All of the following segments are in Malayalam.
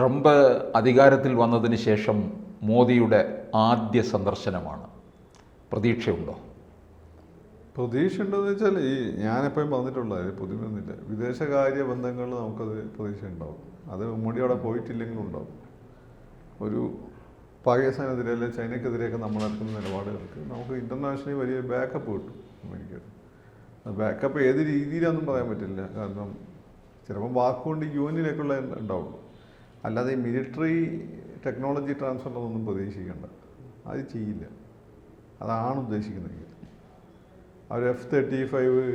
ട്രംപ് അധികാരത്തിൽ വന്നതിന് ശേഷം മോദിയുടെ ആദ്യ സന്ദർശനമാണ്. പ്രതീക്ഷയുണ്ടോ? പ്രതീക്ഷ ഉണ്ടെന്ന് വെച്ചാൽ ഞാനെപ്പോഴും പറഞ്ഞിട്ടുള്ളത് പുതിയൊന്നുമില്ല. വിദേശകാര്യ ബന്ധങ്ങളിൽ നമുക്കത് പ്രതീക്ഷ ഉണ്ടാവും. അത് മോഡി അവിടെ പോയിട്ടില്ലെങ്കിലും ഉണ്ടാവും. ഒരു പാകിസ്ഥാനെതിരെ അല്ലെങ്കിൽ ചൈനയ്ക്കെതിരെയൊക്കെ നമ്മളെടുക്കുന്ന നിലപാടുകൾക്ക് നമുക്ക് ഇൻ്റർനാഷണലി വലിയ ബാക്കപ്പ് കിട്ടും. അമേരിക്ക ബാക്കപ്പ് ഏത് രീതിയിലാണെന്നും പറയാൻ പറ്റില്ല. കാരണം ചിലപ്പോൾ വാക്കുകൊണ്ട് യുഎന്നിലേക്കുള്ള ഉണ്ടാവുള്ളൂ. അല്ലാതെ ഈ മിലിറ്ററി ടെക്നോളജി ട്രാൻസ്ഫറിനൊന്നും പ്രതീക്ഷിക്കേണ്ട. അത് ചെയ്യില്ല. അതാണ് ഉദ്ദേശിക്കുന്നതെങ്കിൽ അവർ F-35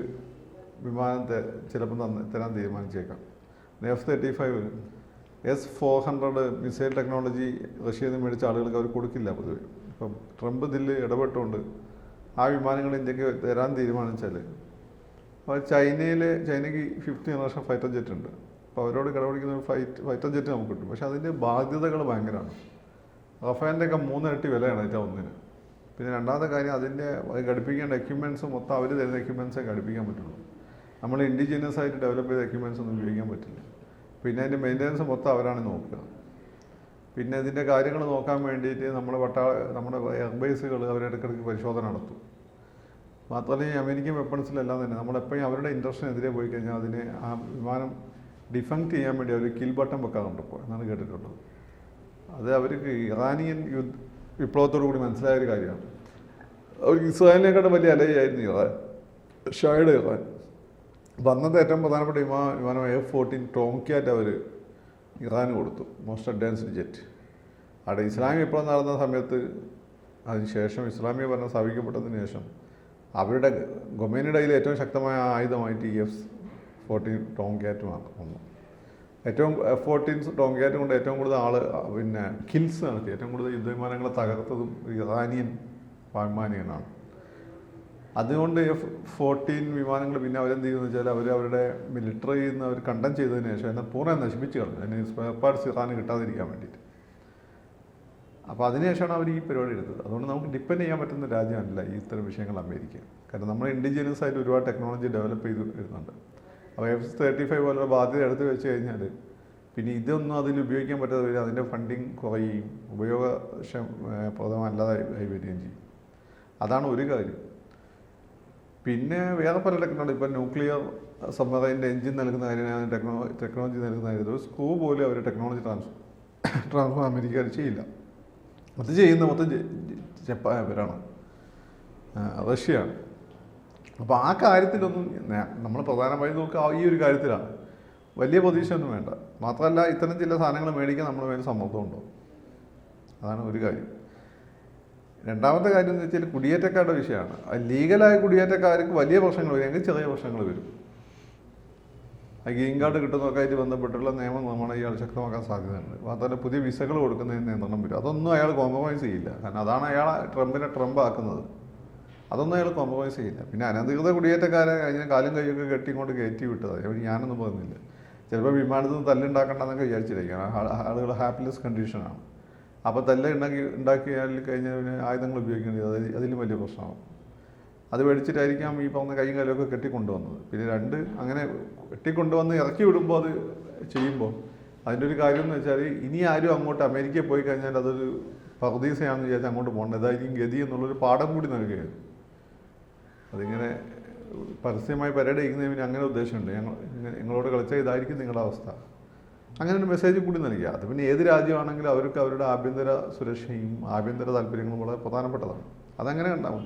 വിമാനത്തെ ചിലപ്പോൾ തരാൻ തീരുമാനിച്ചേക്കാം. F-35 S-400 മിസൈൽ ടെക്നോളജി റഷ്യയിൽ നിന്ന് മേടിച്ച ആളുകൾക്ക് അവർ കൊടുക്കില്ല പൊതുവെ. ഇപ്പം ട്രംപ് ഇതിൽ ഇടപെട്ടുകൊണ്ട് ആ വിമാനങ്ങൾ ഇന്ത്യക്ക് തരാൻ തീരുമാനിച്ചാൽ അപ്പോൾ ചൈനയ്ക്ക് 5th ജനറേഷൻ ഫൈറ്റർ ജെറ്റ് ഉണ്ട്. അപ്പോൾ അവരോട് കിടപിടിക്കുന്ന ഒരു ഫൈറ്റർ ജെറ്റ് നമുക്ക് കിട്ടും. പക്ഷേ അതിൻ്റെ ബാധ്യതകൾ ഭയങ്കരമാണ്. റഫാലിൻ്റെ ഒക്കെ 3 ഇരട്ടി വിലയാണ് ഏറ്റവും ഒന്നിന്. പിന്നെ രണ്ടാമത്തെ കാര്യം അതിൻ്റെ ഘടിപ്പിക്കേണ്ട എക്യുപ്മെൻറ്റ്സ് മൊത്തം അവർ തരുന്ന എക്യുപ്മെൻറ്റ്സേ ഘടിപ്പിക്കാൻ പറ്റുള്ളൂ. നമ്മൾ ഇൻഡിജിനിയസ് ആയിട്ട് ഡെവലപ്പ് ചെയ്ത എക്യുപ്മെൻറ്റ്സ് ഒന്നും ഉപയോഗിക്കാൻ പറ്റില്ല. പിന്നെ അതിൻ്റെ മെയിൻ്റനൻസ് മൊത്തം അവരാണ് നോക്കുക. പിന്നെ ഇതിൻ്റെ കാര്യങ്ങൾ നോക്കാൻ വേണ്ടിയിട്ട് നമ്മുടെ എയർബേസുകൾ അവരിടയ്ക്കിടയ്ക്ക് പരിശോധന നടത്തും. മാത്രമല്ല ഈ അമേരിക്കൻ വെപ്പൺസിലെല്ലാം തന്നെ നമ്മളെപ്പോഴും അവരുടെ ഇൻട്രസ്റ്റിനെതിരെ പോയി കഴിഞ്ഞാൽ അതിനെ ആ വിമാനം ഡിഫങ്ക്ട് ചെയ്യാൻ വേണ്ടി അവർ കിൽ ബട്ടൺ വെക്കാറുണ്ട് ഇപ്പോൾ എന്നാണ് കേട്ടിട്ടുള്ളത്. അത് അവർക്ക് ഇറാനിയൻ വിപ്ലവത്തോടു കൂടി മനസ്സിലായൊരു കാര്യമാണ്. അവർക്ക് ഇസ്രായേലിനെക്കാട്ടും വലിയ അലയായിരുന്നു ഇറാൻ, ഷായുടെ ഇറാൻ. അപ്പം അന്നത്തെ ഏറ്റവും പ്രധാനപ്പെട്ട വിമാനം F-14 ടോംക്യാറ്റ് അവർ ഇറാന് കൊടുത്തു, മോസ്റ്റ് അഡ്വാൻസ്ഡ് ജെറ്റ്. അവിടെ ഇസ്ലാമിക വിപ്ലവം നടന്ന സമയത്ത് അതിനുശേഷം ഇസ്ലാമിക ഭരണം സ്ഥാപിക്കപ്പെട്ടതിന് ശേഷം അവരുടെ ഖൊമൈനിയുടെ കയ്യിൽ ഏറ്റവും ശക്തമായ ആയുധമായിട്ട് ഈ F-14 ടോംക്യാറ്റുമാണ് ഒന്ന്. F-14 ടോംക്യാറ്റ് കൊണ്ട് ഏറ്റവും കൂടുതൽ കിൽസ് നടത്തി ഏറ്റവും കൂടുതൽ യുദ്ധവിമാനങ്ങളെ തകർത്തതും ഇറാനിയൻ വിമാനിയനാണ്. അതുകൊണ്ട് F-14 വിമാനങ്ങൾ പിന്നെ അവരെന്ത് ചെയ്യുമെന്ന് വെച്ചാൽ അവരുടെ മിലിറ്ററിയിൽ നിന്ന് അവർ കണ്ടം ചെയ്തതിന് ശേഷം എന്നാൽ പൂർണ്ണമായി നശിപ്പിച്ച് കളഞ്ഞു. അതിന് സ്പെയർ പാർട്സ് ഇറാന് കിട്ടാതിരിക്കാൻ വേണ്ടിയിട്ട്. അപ്പോൾ അതിനുശേഷമാണ് അവർ ഈ പരിപാടി എടുത്തത്. അതുകൊണ്ട് നമുക്ക് ഡിപ്പെൻഡ് ചെയ്യാൻ പറ്റുന്ന രാജ്യമല്ല ഈ ഇത്തരം വിഷയങ്ങൾ അമേരിക്ക. കാരണം നമ്മൾ ഇൻഡിജിനിയസ് ആയിട്ട് ഒരുപാട് ടെക്നോളജി ഡെവലപ്പ് ചെയ്ത് വരുന്നുണ്ട്. അപ്പോൾ F-35 പോലുള്ള ബാധ്യത എടുത്ത് വെച്ച് കഴിഞ്ഞാൽ പിന്നെ ഇതൊന്നും അതിൽ ഉപയോഗിക്കാൻ പറ്റാതെ വരിക, അതിൻ്റെ ഫണ്ടിങ് കുറയുകയും ഉപയോഗപ്രദമല്ലാതായി വരികയും ചെയ്യും. അതാണ് ഒരു കാര്യം. പിന്നെ വേറെ പല ടെക്നോളജി ഇപ്പം ന്യൂക്ലിയർ സബ്മറൈൻ്റെ എഞ്ചിൻ നൽകുന്ന കാര്യം, ടെക്നോളജി നൽകുന്ന കാര്യം, ഒരു സ്ക്രൂ പോലും അവർ ടെക്നോളജി ട്രാൻസ്ഫർ അമേരിക്കക്കാർ ചെയ്യില്ല. അത് ചെയ്യുന്ന മൊത്തം ജപ്പാനാണ്, റഷ്യയാണ്. അപ്പോൾ ആ കാര്യത്തിലൊന്നും നമ്മൾ പ്രധാനമായും നോക്കുക ഈ ഒരു കാര്യത്തിലാണ്. വലിയ പ്രതീക്ഷയൊന്നും വേണ്ട. മാത്രമല്ല ഇത്തരം ചില സാധനങ്ങൾ മേടിക്കാൻ നമ്മുടെ മേൽ സമ്മർദ്ദമുണ്ടോ, അതാണ് ഒരു കാര്യം. രണ്ടാമത്തെ കാര്യം എന്ന് വെച്ചാൽ കുടിയേറ്റക്കാരുടെ വിഷയമാണ്. ലീഗലായ കുടിയേറ്റക്കാർക്ക് വലിയ പ്രശ്നങ്ങൾ വരും, എങ്കിൽ ചെറിയ പ്രശ്നങ്ങൾ വരും. ഗ്രീൻ കാർഡ് കിട്ടുന്നതൊക്കെ ആയിട്ട് ബന്ധപ്പെട്ടുള്ള നിയമം നമ്മൾ ഇയാൾ ശക്തമാക്കാൻ സാധ്യതയുണ്ട്. മാത്രമല്ല പുതിയ വിസകൾ കൊടുക്കുന്നതിന് നിയന്ത്രണം വരും. അതൊന്നും അയാൾ കോംപ്രമൈസ് ചെയ്യില്ല. കാരണം അതാണ് അയാൾ ട്രംപ് ആക്കുന്നത്. അതൊന്നും അയാൾ കോംപ്രമൈസ് ചെയ്യില്ല. പിന്നെ അനധികൃത കുടിയേറ്റക്കാരെ അതിനെ കാലും കൈയൊക്കെ കെട്ടിക്കൊണ്ട് കയറ്റി വിട്ടത് ഞാനൊന്നും പറയുന്നില്ല. ചിലപ്പോൾ വിമാനത്തിൽ നിന്ന് തല്ലുണ്ടാക്കണ്ടെന്നൊക്കെ വിചാരിച്ചിരിക്കുകയാണ്. ആളുകൾ ഹാപ്പിനെസ് കണ്ടീഷനാണ്. അപ്പോൾ ഉണ്ടാക്കിയാൽ കഴിഞ്ഞാൽ ആയുധങ്ങൾ ഉപയോഗിക്കേണ്ടത് അതിലും വലിയ പ്രശ്നമാകും. അത് മേടിച്ചിട്ടായിരിക്കാം ഈ പറഞ്ഞ കൈയും കാലമൊക്കെ കെട്ടിക്കൊണ്ടുവന്നത്. പിന്നെ അങ്ങനെ കെട്ടിക്കൊണ്ടുവന്ന് ഇറക്കി വിടുമ്പോൾ അത് ചെയ്യുമ്പോൾ അതിൻ്റെ ഒരു കാര്യം എന്ന് വെച്ചാൽ ഇനി ആരും അങ്ങോട്ട് അമേരിക്കയിൽ പോയി കഴിഞ്ഞാൽ അതൊരു പർദീസയാണെന്ന് വിചാരിച്ചാൽ അങ്ങോട്ട് പോകേണ്ടത്. അതായിരിക്കും ഗതി എന്നുള്ളൊരു പാഠം കൂടി നൽകുകയായിരുന്നു. അതിങ്ങനെ പരസ്യമായി പരേഡ് ചെയ്യുന്നതിന് അങ്ങനെ ഉദ്ദേശമുണ്ട്. നിങ്ങളോട് കളിച്ചാൽ ഇതായിരിക്കും നിങ്ങളുടെ അവസ്ഥ, അങ്ങനെ ഒരു മെസ്സേജ് കൂടി നൽകുക. അത് പിന്നെ ഏത് രാജ്യമാണെങ്കിലും അവർക്ക് അവരുടെ ആഭ്യന്തര സുരക്ഷയും ആഭ്യന്തര താല്പര്യങ്ങളും വളരെ പ്രധാനപ്പെട്ടതാണ്. അതങ്ങനെ ഉണ്ടാവും.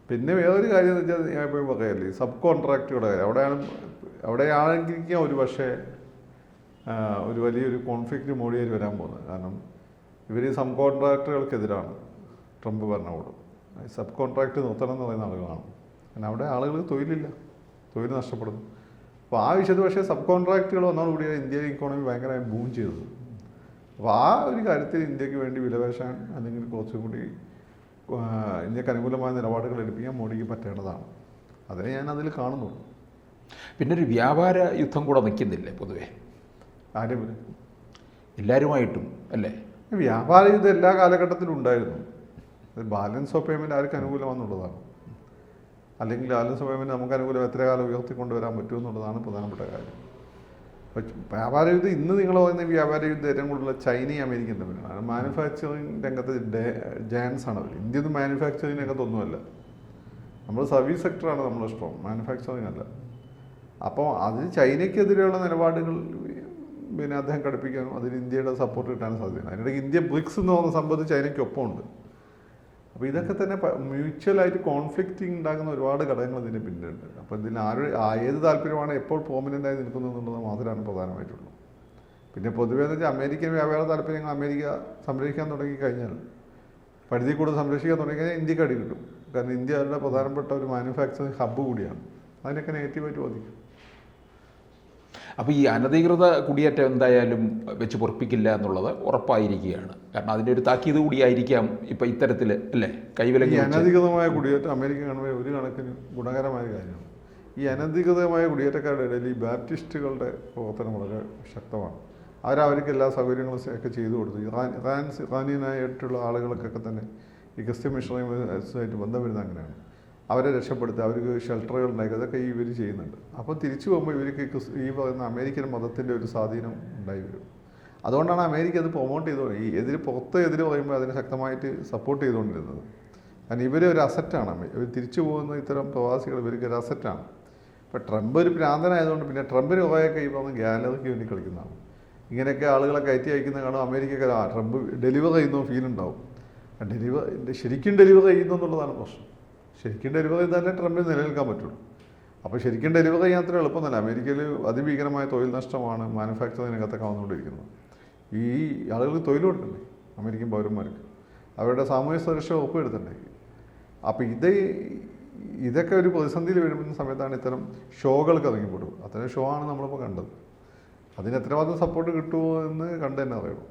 പിന്നെ വേറൊരു കാര്യം എന്ന് വെച്ചാൽ ഞാൻ ഇപ്പോൾ പറയല്ലേ, സബ് കോൺട്രാക്റ്റുകളുടെ കാര്യം. അവിടെയാണെങ്കിലും ഒരു പക്ഷേ ഒരു വലിയൊരു കോൺഫ്ലിക്റ്റ് മോഡിയിൽ വരാൻ പോകുന്നത്. കാരണം ഇവർ സബ് കോൺട്രാക്റ്റുകൾക്കെതിരാണ് ട്രംപ് ഭരണകൂടം. സബ് കോൺട്രാക്റ്റ് നിർത്തണം എന്ന് പറയുന്ന ആളുകളാണ്. കാരണം അവിടെ ആളുകൾ തൊഴിൽ നഷ്ടപ്പെടുന്നു. അപ്പോൾ ആ വിഷയത്തിൽ പക്ഷേ സബ് കോൺട്രാക്റ്റുകൾ വന്നതോടുകൂടിയാണ് ഇന്ത്യൻ ഇക്കോണമി ഭയങ്കരമായി ബൂം ചെയ്തത്. അപ്പോൾ ആ ഒരു കാര്യത്തിൽ ഇന്ത്യക്ക് വേണ്ടി വിലപേശാൻ അല്ലെങ്കിൽ കുറച്ചും കൂടി ഇന്ത്യക്ക് അനുകൂലമായ നിലപാടുകൾ എടുപ്പിക്കാൻ മോഡിക്ക് പറ്റേണ്ടതാണ്. അതേ ഞാൻ അതിൽ കാണുന്നുള്ളൂ. പിന്നെ ഒരു വ്യാപാര യുദ്ധം കൂടെ നിൽക്കുന്നില്ലേ പൊതുവേ? ആരും എല്ലാവരുമായിട്ടും അല്ലേ? വ്യാപാര യുദ്ധം എല്ലാ കാലഘട്ടത്തിലും ഉണ്ടായിരുന്നു. ബാലൻസ് ഓഫ് പേയ്മെൻറ്റ് ആർക്ക് അനുകൂലമാണെന്നുള്ളതാണ്. അല്ലെങ്കിൽ ബാലൻസ് ഓഫ് പേയ്മെൻറ്റ് നമുക്ക് അനുകൂലം എത്ര കാലം ഉയർത്തിക്കൊണ്ടുവരാൻ പറ്റുമെന്നുള്ളതാണ് പ്രധാനപ്പെട്ട കാര്യം. വ്യാപാര യുദ്ധം ഇന്ന് നിങ്ങൾ പറയുന്ന വ്യാപാര യുദ്ധം ഏറ്റവും കൂടുതൽ ചൈനയും അമേരിക്കയും തമ്മിലാണ്. മാനുഫാക്ചറിങ് രംഗത്ത് ജയൻസ് ആണ് അവർ. ഇന്ത്യയൊന്നും മാനുഫാക്ചറിങ് രംഗത്തൊന്നുമല്ല. നമ്മൾ സർവീസ് സെക്ടറാണ് നമ്മൾ സ്ട്രോങ്, മാനുഫാക്ചറിങ് അല്ല. അപ്പോൾ അത് ചൈനയ്ക്കെതിരെയുള്ള നിലപാടുകൾ പിന്നെ അദ്ദേഹം ഘടിപ്പിക്കാനും അതിന് ഇന്ത്യയുടെ സപ്പോർട്ട് കിട്ടാനും സാധ്യതയാണ്. അതിനിടയ്ക്ക് ഇന്ത്യ ബ്രിക്സ് എന്ന് പറയുന്ന സംബന്ധിച്ച് ചൈനയ്ക്കൊപ്പമുണ്ട്. അപ്പോൾ ഇതൊക്കെ തന്നെ മ്യൂച്വലായിട്ട് കോൺഫ്ലിക്റ്റിംഗ് ഉണ്ടാകുന്ന ഒരുപാട് ഘടകങ്ങൾ ഇതിന് പിന്നിലുണ്ട്. അപ്പോൾ ഇതിന് ഏത് താല്പര്യമാണ് എപ്പോൾ പ്രോമിനൻ്റായി നിൽക്കുന്നത് എന്നുള്ളത് മാത്രമാണ് പ്രധാനമായിട്ടുള്ളത്. പിന്നെ പൊതുവേ എന്ന് വെച്ചാൽ അമേരിക്കൻ വ്യാപാര താല്പര്യങ്ങൾ അമേരിക്ക സംരക്ഷിക്കാൻ തുടങ്ങിക്കഴിഞ്ഞാൽ, പരിധി കൂടുതൽ സംരക്ഷിക്കാൻ തുടങ്ങിക്കഴിഞ്ഞാൽ ഇന്ത്യക്ക് അടി കിട്ടും. കാരണം ഇന്ത്യ അവരുടെ പ്രധാനപ്പെട്ട ഒരു മാനുഫാക്ചറിങ് ഹബ്ബ് കൂടിയാണ്. അതിനൊക്കെ നെഗറ്റീവായിട്ട് ബാധിക്കും. അപ്പോൾ ഈ അനധികൃത കുടിയേറ്റം എന്തായാലും വെച്ച് പൊറപ്പിക്കില്ല എന്നുള്ളത് ഉറപ്പായിരിക്കുകയാണ്. കാരണം അതിൻ്റെ ഒരു താക്കീത് കൂടിയായിരിക്കാം ഇപ്പോൾ ഇത്തരത്തിൽ അല്ലേ കൈവിലങ്ങി. ഈ അനധികൃതമായ കുടിയേറ്റം അമേരിക്കൻ ഗവൺമെൻറ് ഒരു കണക്കിന് ഗുണകരമായ കാര്യമാണ്. ഈ അനധികൃതമായ കുടിയേറ്റക്കാരുടെ ഇടയിൽ ഈ ബാപ്റ്റിസ്റ്റുകളുടെ പ്രവർത്തനം വളരെ ശക്തമാണ്. അവർക്ക് എല്ലാ സൗകര്യങ്ങളും ഒക്കെ ചെയ്തു കൊടുത്തു. ഇറാനിയനായിട്ടുള്ള ആളുകൾക്കൊക്കെ തന്നെ ഈ ക്രിസ്ത്യൻ മിഷണറിയുമായിട്ട് ബന്ധം വരുന്നത് അങ്ങനെയാണ്. അവരെ രക്ഷപ്പെടുത്തുക, അവർക്ക് ഷെൽട്ടറുകൾ ഉണ്ടാക്കുക, അതൊക്കെ ഇവർ ചെയ്യുന്നുണ്ട്. അപ്പോൾ തിരിച്ചു പോകുമ്പോൾ ഇവർക്ക് ഈ പറയുന്ന അമേരിക്കൻ മതത്തിൻ്റെ ഒരു സ്വാധീനം ഉണ്ടായി വരും. അതുകൊണ്ടാണ് അമേരിക്ക അത് പ്രൊമോട്ട് ചെയ്തുകൊണ്ട് ഈ പുറത്ത് എതിര് പറയുമ്പോൾ അതിനെ ശക്തമായിട്ട് സപ്പോർട്ട് ചെയ്തുകൊണ്ടിരുന്നത്. കാരണം ഇവർ ഒരു അസറ്റാണ്. ഇവർ തിരിച്ചു പോകുന്ന ഇത്തരം പ്രവാസികൾ ഇവർക്ക് ഒരു അസറ്റാണ്. ഇപ്പോൾ ട്രംപ് ഒരു ഭ്രാന്തനായതുകൊണ്ട് പിന്നെ ട്രംപിന് കുറേയൊക്കെ ഈ പറഞ്ഞ ഗാലറിക്ക് വേണ്ടി കളിക്കുന്നതാണ്. ഇങ്ങനെയൊക്കെ ആളുകളെ കയറ്റി അയക്കുന്ന കാണും അമേരിക്കക്കാർ ട്രംപ് ഡെലിവർ ചെയ്യുന്ന ഫീൽ ഉണ്ടാവും. ശരിക്കും ഡെലിവർ ചെയ്യുന്നു എന്നുള്ളതാണ് പ്രശ്നം. ശരിക്കും ഡെലിവർ ചെയ്താലേ ട്രംപിന് നിലനിൽക്കാൻ പറ്റുള്ളൂ. അപ്പോൾ ശരിക്കും ഡെലിവർ ചെയ്യാൻ അത്ര എളുപ്പമൊന്നുമല്ല. അമേരിക്കയിൽ അതിഭീകരമായ തൊഴിൽ നഷ്ടമാണ് മാനുഫാക്ചറിങ് രംഗത്തൊക്കെ വന്നുകൊണ്ടിരിക്കുന്നത്. ഈ ആളുകൾക്ക് തൊഴിൽ കൊടുക്കണ്ടേ അമേരിക്കൻ പൗരന്മാർക്ക്, അവരുടെ സാമൂഹ്യ സുരക്ഷ ഉറപ്പുവരുത്തണ്ടേ. അപ്പോൾ ഇതൊക്കെ ഒരു പ്രതിസന്ധിയിൽ വരുന്ന സമയത്താണ് ഇത്തരം ഷോകൾക്ക് ഇറങ്ങിപ്പെടും. അത്തരം ഷോ ആണ് നമ്മളിപ്പോൾ കണ്ടത്. അതിന് എത്രമാത്രം സപ്പോർട്ട് കിട്ടുമോ എന്ന് കണ്ടു തന്നെ അറിയണം.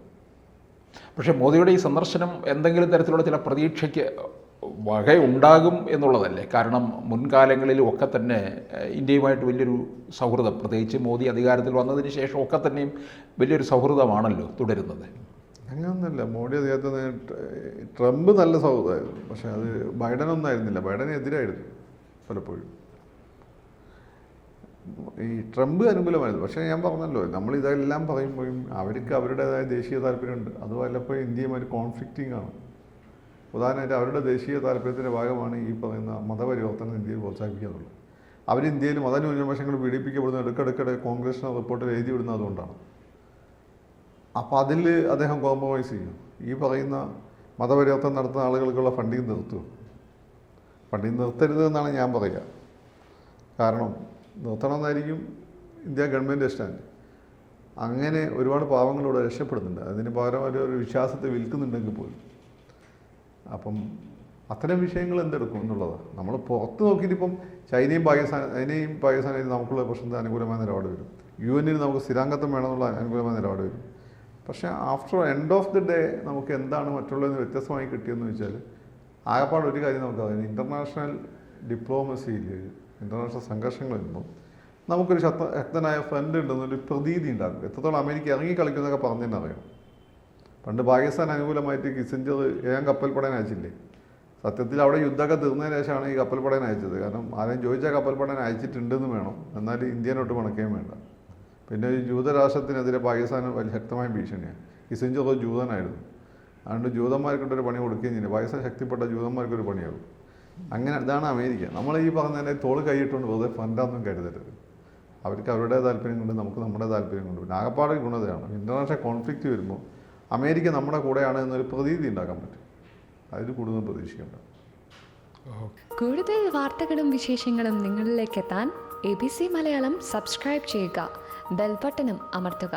പക്ഷേ മോദിയുടെ ഈ സന്ദർശനം എന്തെങ്കിലും തരത്തിലുള്ള ചില പ്രതീക്ഷയ്ക്ക് വകയുണ്ടാകും എന്നുള്ളതല്ലേ? കാരണം മുൻകാലങ്ങളിലും ഒക്കെ തന്നെ ഇന്ത്യയുമായിട്ട് വലിയൊരു സൗഹൃദം, പ്രത്യേകിച്ച് മോദി അധികാരത്തിൽ വന്നതിന് ശേഷം ഒക്കെ തന്നെയും വലിയൊരു സൗഹൃദമാണല്ലോ തുടരുന്നത്. അങ്ങനെയൊന്നുമില്ല. മോഡി അദ്ദേഹത്തിന് ട്രംപ് നല്ല സൗഹൃദമായിരുന്നു. പക്ഷേ അത് ബൈഡനൊന്നും ആയിരുന്നില്ല. ബൈഡന് എതിരായിരുന്നു പലപ്പോഴും. ഈ ട്രംപ് അനുകൂലമായിരുന്നു. പക്ഷേ ഞാൻ പറഞ്ഞല്ലോ, നമ്മൾ ഇതെല്ലാം പറയുമ്പോഴും അവർക്ക് അവരുടേതായ ദേശീയ താല്പര്യമുണ്ട്. അത് വല്ലപ്പോഴും ഇന്ത്യയുമായി കോൺഫ്ലിക്റ്റിംഗ് ആണ്. ഉദാഹരണമായിട്ട് അവരുടെ ദേശീയ താല്പര്യത്തിൻ്റെ ഭാഗമാണ് ഈ പറയുന്ന മതപരിവർത്തനം ഇന്ത്യയിൽ പ്രോത്സാഹിപ്പിക്കാറുള്ളത്. അവർ ഇന്ത്യയിൽ മതന്യൂനപക്ഷങ്ങൾ പീഡിപ്പിക്കപ്പെടുന്ന ഇടയ്ക്കിടെ കോൺഗ്രസിന് റിപ്പോർട്ടിൽ എഴുതി വിടുന്നത് അതുകൊണ്ടാണ്. അപ്പോൾ അതിൽ അദ്ദേഹം കോംപ്രമൈസ് ചെയ്യും. ഈ പറയുന്ന മതപരിവർത്തനം നടത്തുന്ന ആളുകൾക്കുള്ള ഫണ്ടിങ് നിർത്തും. ഫണ്ടിങ് നിർത്തരുത് എന്നാണ് ഞാൻ പറയുക. കാരണം നിർത്തണമെന്നായിരിക്കും ഇന്ത്യ ഗവൺമെൻറ് സ്റ്റാൻഡ്. അങ്ങനെ ഒരുപാട് പാവങ്ങളിവിടെ രക്ഷപ്പെടുന്നുണ്ട്. അതിന് പകരം ഒരു വിശ്വാസത്തെ വിൽക്കുന്നുണ്ടെങ്കിൽ പോലും. അപ്പം അത്തരം വിഷയങ്ങൾ എന്തെടുക്കും എന്നുള്ളതാണ്. നമ്മൾ പുറത്ത് നോക്കിയിട്ടിപ്പം ചൈനയും പാകിസ്ഥാനെയും നമുക്കുള്ള പ്രശ്നത്തിന് അനുകൂലമായ നിലപാട് വരും. UN നമുക്ക് സ്ഥിരാംഗത്വം വേണമെന്നുള്ള അനുകൂലമായ നിലപാട് വരും. പക്ഷേ after end of the day നമുക്ക് എന്താണ് മറ്റുള്ളതിന് വ്യത്യസ്തമായി കിട്ടിയെന്ന് വെച്ചാൽ ആകപ്പാട് ഒരു കാര്യം നമുക്കറിയാം. ഇൻ്റർനാഷണൽ ഡിപ്ലോമസിയിൽ ഇൻ്റർനാഷണൽ സംഘർഷങ്ങൾ വരുമ്പോൾ നമുക്കൊരു ശക്തനായ ഫ്രണ്ട് ഉണ്ടെന്നൊരു പ്രതീതി ഉണ്ടാകും. എത്രത്തോളം അമേരിക്ക ഇറങ്ങി കളിക്കുന്നതൊക്കെ പറഞ്ഞു തന്നെ അറിയാം. പണ്ട് പാകിസ്ഥാൻ അനുകൂലമായിട്ട് കിസിഞ്ചർ കപ്പൽപ്പടയെ അയച്ചില്ലേ? സത്യത്തിൽ അവിടെ യുദ്ധമൊക്കെ തീർന്നതിന് ശേഷമാണ് ഈ കപ്പൽപ്പടയെ അയച്ചത്. കാരണം ആരെയും ചോദിച്ചാൽ കപ്പൽപ്പടയെ അയച്ചിട്ടുണ്ടെന്ന് വേണം, എന്നാൽ ഇന്ത്യനോട്ട് പണക്കുകയും വേണ്ട. പിന്നെ ഈ ജൂതരാഷ്ട്രത്തിനെതിരെ പാകിസ്ഥാൻ വലിയ ശക്തമായ ഭീഷണിയാണ്. കിസിഞ്ചർ ഒരു ജൂതനായിരുന്നു. അതുകൊണ്ട് ജൂതന്മാർക്കൊരു പണി കൊടുക്കുകയും ചെയ്യും. പാകിസ്ഥാൻ ശക്തിപ്പെട്ട ജൂതന്മാർക്കൊരു പണിയാകും. അങ്ങനെ ഇതാണ് അമേരിക്ക. നമ്മൾ ഈ പറഞ്ഞതിൻ്റെ തോൾ കൈയിട്ടുകൊണ്ട് വെറുതെ ഫ്രണ്ടാന്നും കരുതരുത്. അവർക്ക് അവരുടെ താല്പര്യം കൊണ്ട് നമുക്ക് നമ്മുടെ താല്പര്യം കൊണ്ട്. പിന്നെ ആകപ്പാട് ഗുണതയാണ് ഇൻ്റർനാഷണൽ കോൺഫ്ലിക്റ്റ് വരുമ്പോൾ അമേരിക്ക നമ്മുടെ കൂടെയാണ് എന്നൊരു പ്രതീതി ഉണ്ടാക്കാൻ പറ്റും. അതിൽ കൂടുതൽ പ്രതീക്ഷിക്കേണ്ട. കൂടുതൽ വാർത്തകളും വിശേഷങ്ങളും നിങ്ങളിലേക്ക് എത്താൻ ABC മലയാളം സബ്സ്ക്രൈബ് ചെയ്യുക, ബെൽ ബട്ടണും അമർത്തുക.